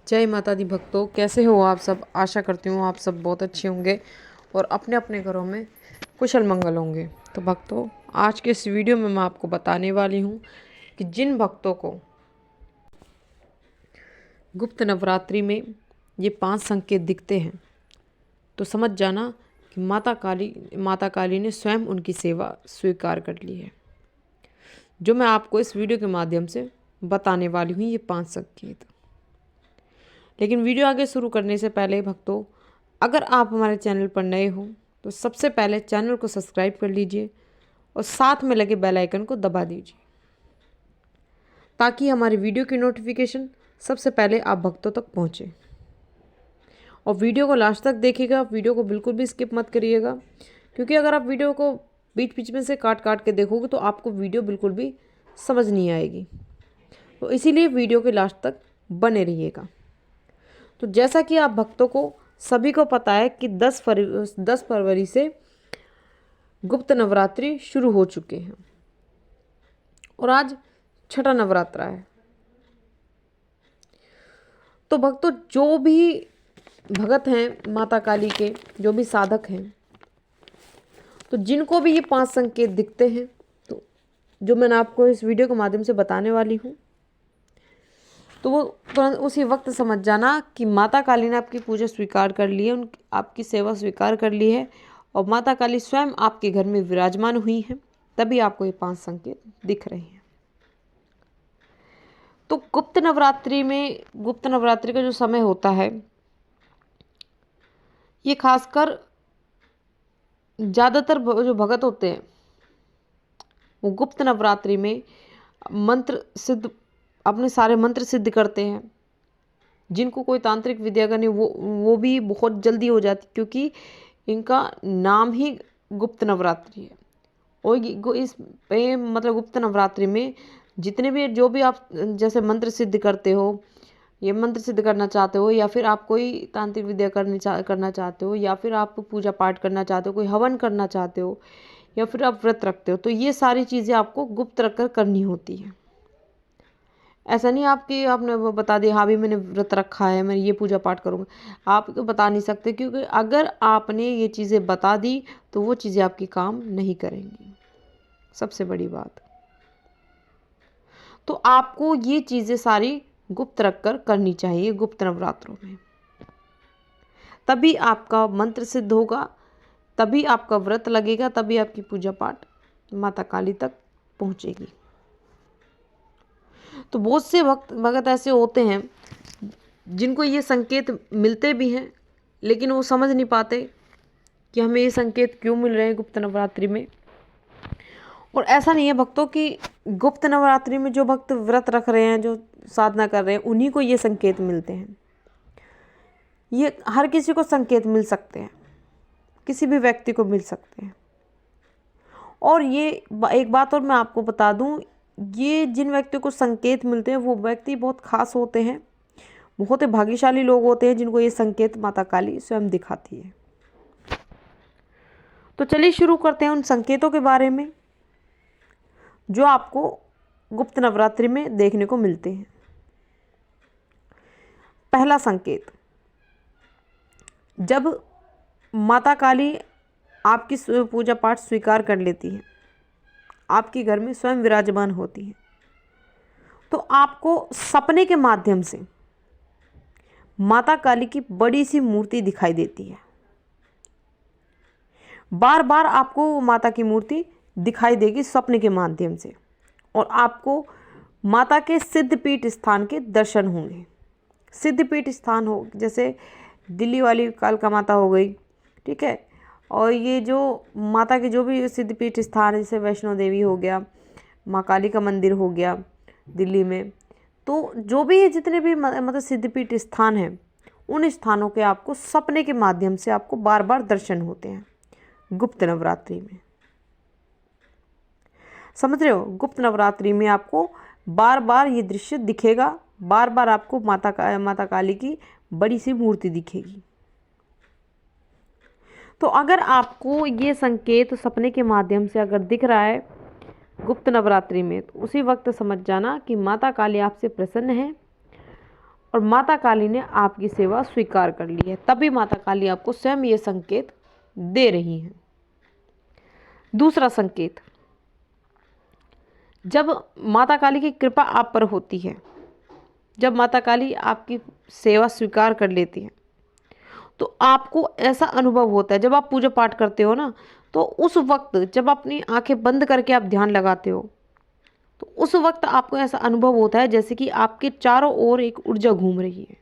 जय माता दी भक्तों, कैसे हो आप सब। आशा करती हूँ आप सब बहुत अच्छे होंगे और अपने अपने घरों में कुशल मंगल होंगे। तो भक्तों, आज के इस वीडियो में मैं आपको बताने वाली हूँ कि जिन भक्तों को गुप्त नवरात्रि में ये 5 संकेत दिखते हैं तो समझ जाना कि माता काली ने स्वयं उनकी सेवा स्वीकार कर ली है। जो मैं आपको इस वीडियो के माध्यम से बताने वाली हूँ ये 5 संकेत। लेकिन वीडियो आगे शुरू करने से पहले भक्तों, अगर आप हमारे चैनल पर नए हो तो सबसे पहले चैनल को सब्सक्राइब कर लीजिए और साथ में लगे बेल आइकन को दबा दीजिए ताकि हमारी वीडियो की नोटिफिकेशन सबसे पहले आप भक्तों तक पहुंचे। और वीडियो को लास्ट तक देखिएगा, वीडियो को बिल्कुल भी स्किप मत करिएगा, क्योंकि अगर आप वीडियो को बीच बीच में से काट काट के देखोगे तो आपको वीडियो बिल्कुल भी समझ नहीं आएगी। तो इसीलिए वीडियो के लास्ट तक बने रहिएगा। तो जैसा कि आप भक्तों को सभी को पता है कि 10 फरवरी से गुप्त नवरात्रि शुरू हो चुके हैं और आज छठा नवरात्रा है। तो भक्तों, जो भी भगत हैं माता काली के, जो भी साधक हैं, तो जिनको भी ये 5 संकेत दिखते हैं, तो जो मैंने आपको इस वीडियो के माध्यम से बताने वाली हूँ, तो वो तुरंत उसी वक्त समझ जाना कि माता काली ने आपकी पूजा स्वीकार कर ली है, उनकी आपकी सेवा स्वीकार कर ली है और माता काली स्वयं आपके घर में विराजमान हुई है, तभी आपको ये 5 संकेत दिख रहे हैं। तो गुप्त नवरात्रि का जो समय होता है, ये खासकर ज़्यादातर जो भगत होते हैं वो गुप्त नवरात्रि में अपने सारे मंत्र सिद्ध करते हैं। जिनको कोई तांत्रिक विद्या करनी वो भी बहुत जल्दी हो जाती, क्योंकि इनका नाम ही गुप्त नवरात्रि है। और इस पे मतलब गुप्त नवरात्रि में जितने भी जो भी आप जैसे मंत्र सिद्ध करते हो, ये मंत्र सिद्ध करना चाहते हो, या फिर आप कोई तांत्रिक विद्या करना चाहते हो, या फिर आप पूजा पाठ करना चाहते हो, कोई हवन करना चाहते हो, या फिर आप व्रत रखते हो, तो ये सारी चीज़ें आपको गुप्त रखकर करनी होती है। ऐसा नहीं आपने वो बता दिया हाँ भी मैंने व्रत रखा है, मैं ये पूजा पाठ करूँगा, आप तो बता नहीं सकते, क्योंकि अगर आपने ये चीज़ें बता दी तो वो चीज़ें आपकी काम नहीं करेंगी। सबसे बड़ी बात, तो आपको ये चीज़ें सारी गुप्त रखकर करनी चाहिए गुप्त नवरात्रों में, तभी आपका मंत्र सिद्ध होगा, तभी आपका व्रत लगेगा, तभी आपकी पूजा पाठ माता काली तक पहुँचेगी। तो बहुत से भगत ऐसे होते हैं जिनको ये संकेत मिलते भी हैं, लेकिन वो समझ नहीं पाते कि हमें ये संकेत क्यों मिल रहे हैं गुप्त नवरात्रि में। और ऐसा नहीं है भक्तों कि गुप्त नवरात्रि में जो भक्त व्रत रख रहे हैं, जो साधना कर रहे हैं, उन्हीं को ये संकेत मिलते हैं। ये हर किसी को संकेत मिल सकते हैं, किसी भी व्यक्ति को मिल सकते हैं। और ये एक बात और मैं आपको बता दूं, ये जिन व्यक्तियों को संकेत मिलते हैं वो व्यक्ति बहुत खास होते हैं, बहुत ही भाग्यशाली लोग होते हैं जिनको ये संकेत माता काली स्वयं दिखाती है। तो चलिए शुरू करते हैं उन संकेतों के बारे में जो आपको गुप्त नवरात्रि में देखने को मिलते हैं। पहला संकेत, जब माता काली आपकी पूजा पाठ स्वीकार कर लेती है, आपके घर में स्वयं विराजमान होती है, तो आपको सपने के माध्यम से माता काली की बड़ी सी मूर्ति दिखाई देती है। बार बार आपको माता की मूर्ति दिखाई देगी सपने के माध्यम से, और आपको माता के सिद्धपीठ स्थान के दर्शन होंगे। सिद्धपीठ स्थान हो जैसे दिल्ली वाली कालका माता हो गई, ठीक है, और ये जो माता के जो भी सिद्धपीठ स्थान जैसे वैष्णो देवी हो गया, माँ काली का मंदिर हो गया दिल्ली में, तो जो भी जितने भी मतलब सिद्धपीठ स्थान हैं, उन स्थानों के आपको सपने के माध्यम से आपको बार बार दर्शन होते हैं गुप्त नवरात्रि में। समझ रहे हो, गुप्त नवरात्रि में आपको बार बार ये दृश्य दिखेगा, बार बार आपको माता काली की बड़ी सी मूर्ति दिखेगी। तो अगर आपको ये संकेत सपने के माध्यम से अगर दिख रहा है गुप्त नवरात्रि में, तो उसी वक्त समझ जाना कि माता काली आपसे प्रसन्न है और माता काली ने आपकी सेवा स्वीकार कर ली है, तभी माता काली आपको स्वयं ये संकेत दे रही हैं। दूसरा संकेत, जब माता काली की कृपा आप पर होती है, जब माता काली आपकी सेवा स्वीकार कर लेती है, तो आपको ऐसा अनुभव होता है, जब आप पूजा पाठ करते हो ना, तो उस वक्त जब अपनी आंखें बंद करके आप ध्यान लगाते हो, तो उस वक्त आपको ऐसा अनुभव होता है जैसे कि आपके चारों ओर एक ऊर्जा घूम रही है,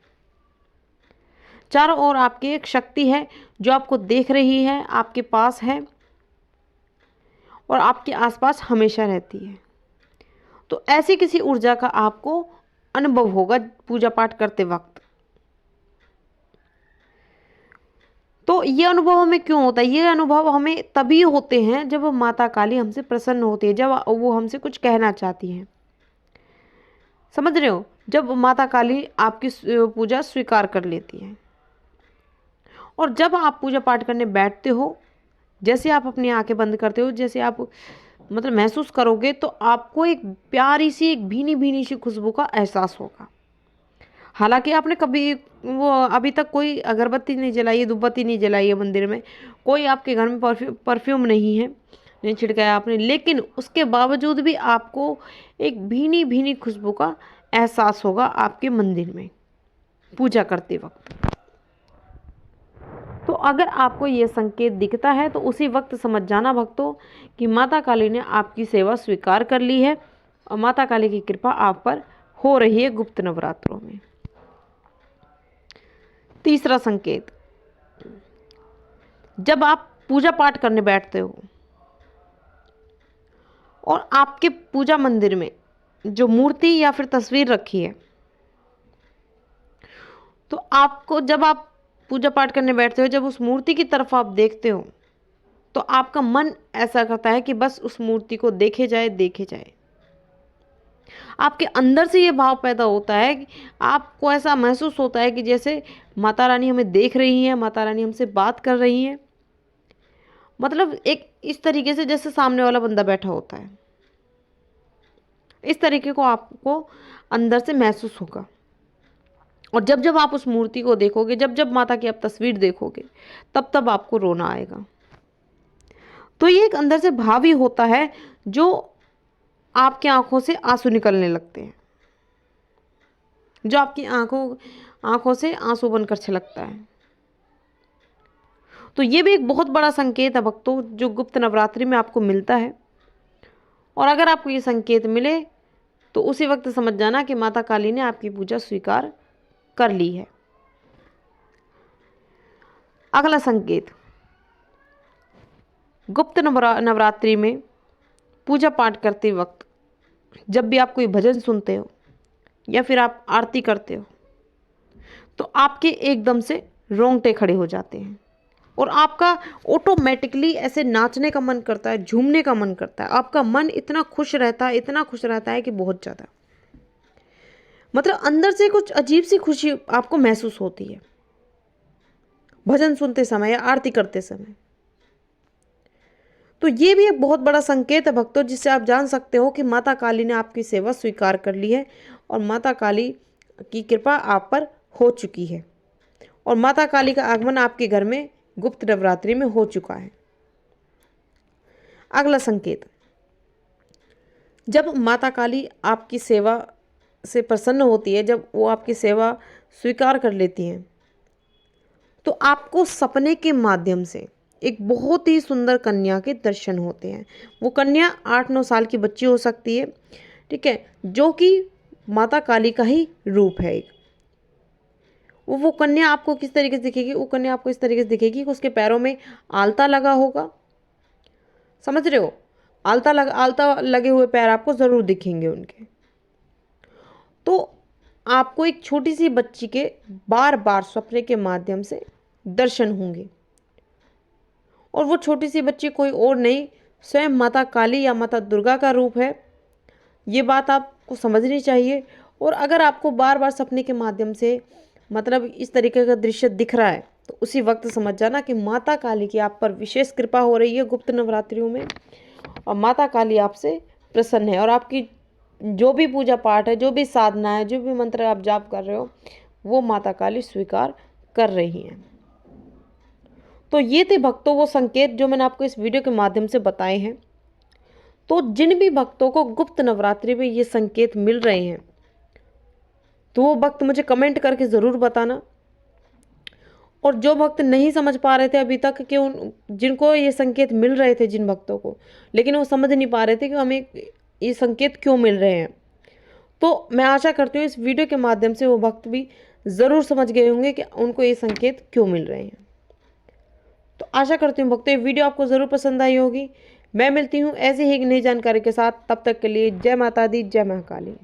चारों ओर आपकी एक शक्ति है जो आपको देख रही है, आपके पास है और आपके आसपास हमेशा रहती है। तो ऐसी किसी ऊर्जा का आपको अनुभव होगा पूजा पाठ करते वक्त। तो ये अनुभव हमें क्यों होता है? ये अनुभव हमें तभी होते हैं जब माता काली हमसे प्रसन्न होती है, जब वो हमसे कुछ कहना चाहती हैं। समझ रहे हो? जब माता काली आपकी पूजा स्वीकार कर लेती है और जब आप पूजा पाठ करने बैठते हो, जैसे आप अपनी आंखें बंद करते हो, जैसे आप मतलब महसूस करोगे, तो आपको एक प्यारी सी, एक भीनी भीनी सी खुशबू का एहसास होगा। हालांकि आपने कभी वो अभी तक कोई अगरबत्ती नहीं जलाई है, धूपबत्ती नहीं जलाई है मंदिर में, कोई आपके घर में परफ्यूम नहीं है, नहीं छिड़काया आपने, लेकिन उसके बावजूद भी आपको एक भीनी भीनी खुशबू का एहसास होगा आपके मंदिर में पूजा करते वक्त। तो अगर आपको ये संकेत दिखता है तो उसी वक्त समझ जाना भक्तों कि माता काली ने आपकी सेवा स्वीकार कर ली है और माता काली की कृपा आप पर हो रही है गुप्त नवरात्रों में। तीसरा संकेत, जब आप पूजा पाठ करने बैठते हो और आपके पूजा मंदिर में जो मूर्ति या फिर तस्वीर रखी है, तो आपको जब आप पूजा पाठ करने बैठते हो, जब उस मूर्ति की तरफ आप देखते हो, तो आपका मन ऐसा करता है कि बस उस मूर्ति को देखे जाए, देखे जाए। आपके अंदर से ये भाव पैदा होता है कि आपको ऐसा महसूस होता है कि जैसे माता रानी हमें देख रही हैं, माता रानी हमसे बात कर रही हैं, मतलब एक इस तरीके से जैसे सामने वाला बंदा बैठा होता है, इस तरीके को आपको अंदर से महसूस होगा। और जब जब आप उस मूर्ति को देखोगे, जब जब माता की आप तस्वीर देखोगे, तब तब आपको रोना आएगा। तो ये एक अंदर से भाव ही होता है जो आपकी आंखों से आंसू निकलने लगते हैं, जो आपकी आंखों से आंसू बनकर छलकता है। तो ये भी एक बहुत बड़ा संकेत है भक्तों, जो गुप्त नवरात्रि में आपको मिलता है। और अगर आपको ये संकेत मिले तो उसी वक्त समझ जाना कि माता काली ने आपकी पूजा स्वीकार कर ली है। अगला संकेत, गुप्त नवरात्रि में पूजा पाठ करते वक्त जब भी आप कोई भजन सुनते हो या फिर आप आरती करते हो, तो आपके एकदम से रोंगटे खड़े हो जाते हैं और आपका ऑटोमेटिकली ऐसे नाचने का मन करता है, झूमने का मन करता है। आपका मन इतना खुश रहता है, इतना खुश रहता है कि बहुत ज़्यादा, मतलब अंदर से कुछ अजीब सी खुशी आपको महसूस होती है भजन सुनते समय या आरती करते समय। तो ये भी एक बहुत बड़ा संकेत है भक्तों, जिससे आप जान सकते हो कि माता काली ने आपकी सेवा स्वीकार कर ली है और माता काली की कृपा आप पर हो चुकी है और माता काली का आगमन आपके घर में गुप्त नवरात्रि में हो चुका है। अगला संकेत, जब माता काली आपकी सेवा से प्रसन्न होती है, जब वो आपकी सेवा स्वीकार कर लेती हैं, तो आपको सपने के माध्यम से एक बहुत ही सुंदर कन्या के दर्शन होते हैं। वो कन्या 8-9 साल की बच्ची हो सकती है, ठीक है, जो कि माता काली का ही रूप है एक। वो कन्या आपको किस तरीके से दिखेगी? वो कन्या आपको इस तरीके से दिखेगी कि उसके पैरों में आलता लगा होगा, समझ रहे हो? आलता लगे हुए पैर आपको ज़रूर दिखेंगे उनके। तो आपको एक छोटी सी बच्ची के बार बार सपने के माध्यम से दर्शन होंगे और वो छोटी सी बच्ची कोई और नहीं, स्वयं माता काली या माता दुर्गा का रूप है। ये बात आपको समझनी चाहिए। और अगर आपको बार बार सपने के माध्यम से मतलब इस तरीके का दृश्य दिख रहा है, तो उसी वक्त समझ जाना कि माता काली की आप पर विशेष कृपा हो रही है गुप्त नवरात्रियों में और माता काली आपसे प्रसन्न है और आपकी जो भी पूजा पाठ है, जो भी साधना है, जो भी मंत्र आप जाप कर रहे हो, वो माता काली स्वीकार कर रही हैं। तो ये थे भक्तों वो संकेत जो मैंने आपको इस वीडियो के माध्यम से बताए हैं। तो जिन भी भक्तों को गुप्त नवरात्रि में ये संकेत मिल रहे हैं, तो वो भक्त मुझे कमेंट करके ज़रूर बताना। और जो भक्त नहीं समझ पा रहे थे अभी तक कि जिनको ये संकेत मिल रहे थे, जिन भक्तों को, लेकिन वो समझ नहीं पा रहे थे कि हमें ये संकेत क्यों मिल रहे हैं, तो मैं आशा करती हूँ इस वीडियो के माध्यम से वो भक्त भी ज़रूर समझ गए होंगे कि उनको ये संकेत क्यों मिल रहे हैं। तो आशा करती हूँ भक्तों ये वीडियो आपको ज़रूर पसंद आई होगी। मैं मिलती हूँ ऐसे ही एक नई जानकारी के साथ। तब तक के लिए जय माता दी, जय महाकाली।